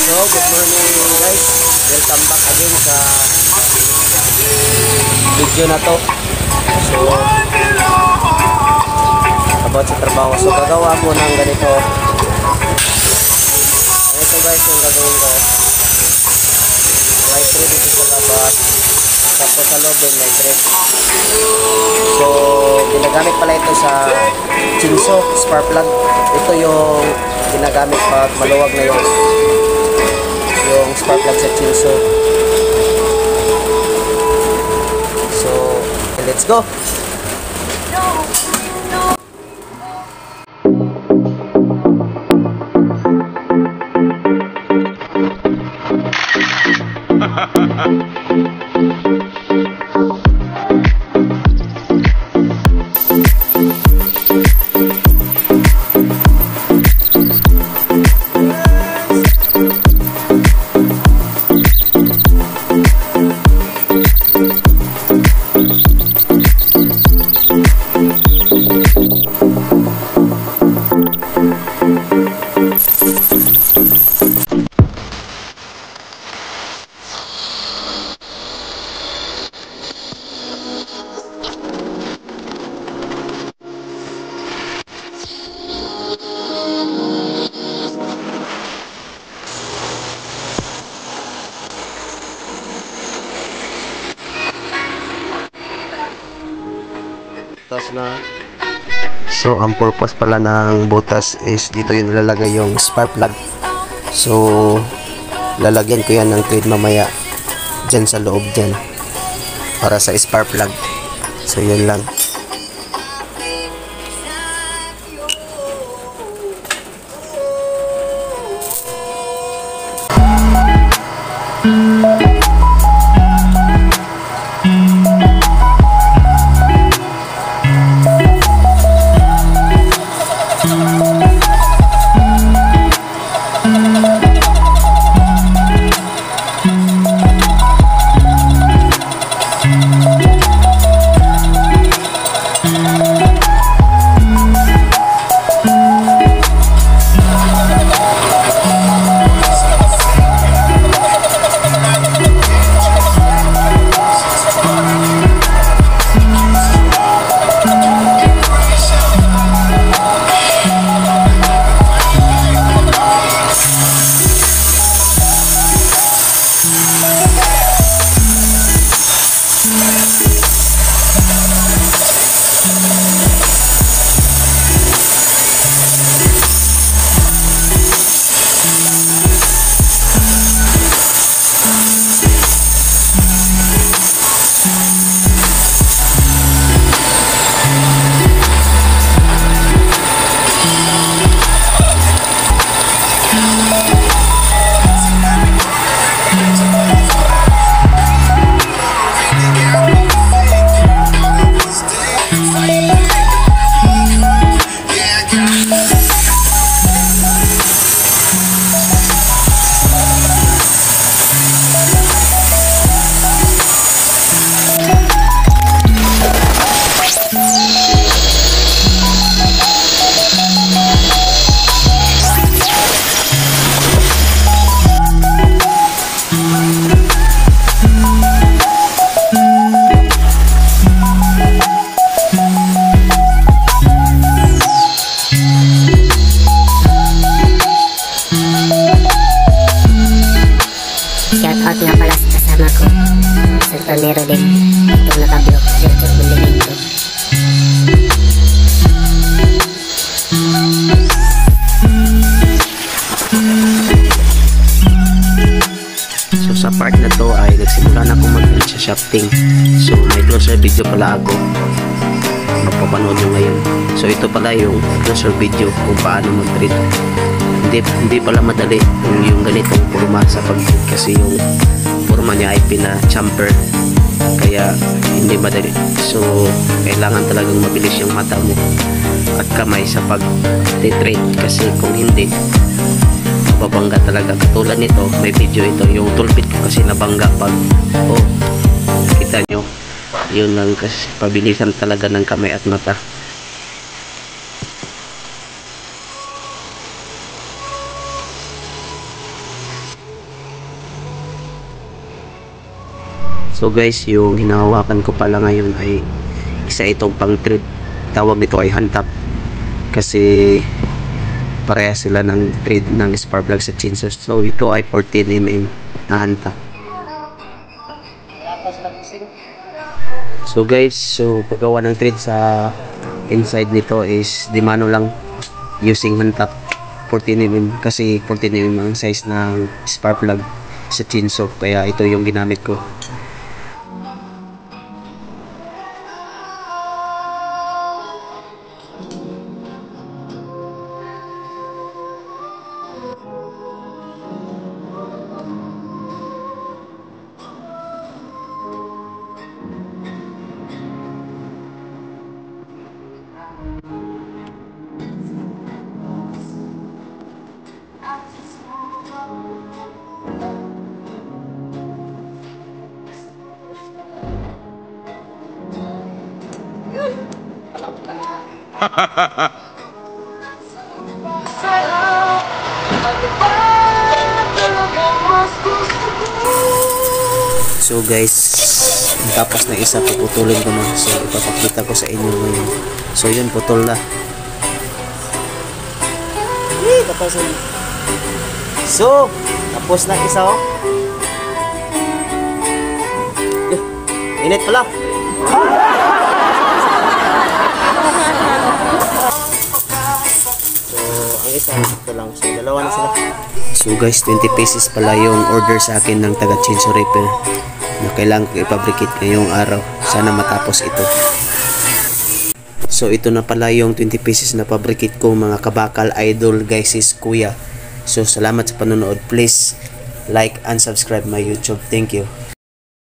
So, good morning guys. Welcome back again sa video na to. So, about sa trabaho. So, gagawa ko ng ganito. Ito guys yung gagawin ko. May thread dito sa labas. Tapos sa loob din may thread. So, ginagamit pala ito sa chinso, spark plug. Ito yung ginagamit pag maluwag na yung spark plug sa chinso. So, let's go! Na. So, ang purpose pala ng butas is dito yung nilalagay yung spark plug. So, lalagyan ko yan ng thread mamaya dyan sa loob dyan para sa spark plug. So, yun lang. Shoutout nga pala sa kasama ko sa Tornero din. Itong nakablo dito sa Bulimento. So sa part na to ay nagsimula na akong mag-build sa shafting. So may closer video pala ako, mapapanood nyo ngayon. So ito pala yung closer video kung paano mag-treat. Hindi pala madali yung ganitong forma sa pag-treat kasi yung forma niya ay pina-chamfer kaya hindi madali. So kailangan talagang mabilis yung mata mo at kamay sa pag-treat kasi kung hindi mababangga talaga. Katulad nito, may video ito, yung toolbit ko kasi nabangga pag kita nyo, yun lang kasi pabilisan talaga ng kamay at mata. So guys, yung hinahawakan ko pala ngayon ay isa itong pang thread. Tawag nito ay hand tap. Kasi pareha sila ng thread ng spark plug sa chainsaw. So ito ay 14mm na hand tap. So guys, so paggawa ng thread sa inside nito is di mano lang using hand tap 14mm kasi 14mm ang size ng spark plug sa chainsaw, kaya ito yung ginamit ko. So guys, tapos na isa, puputulin ko na. So ipapakita ko sa inyo ngayon. So yun, putol na. So tapos na isa, oh. Init pala. Ang isa, ito lang. So, dalawa na sila. So guys, 20 pieces pala yung order sa akin ng taga Chainsaw Repair na kailangan ko i-fabricate ngayong araw. Sana matapos ito. So ito na pala yung 20 pieces na fabricate ko, mga kabakal idol guys, is Kuya. So salamat sa panonood. Please like and subscribe my YouTube. Thank you.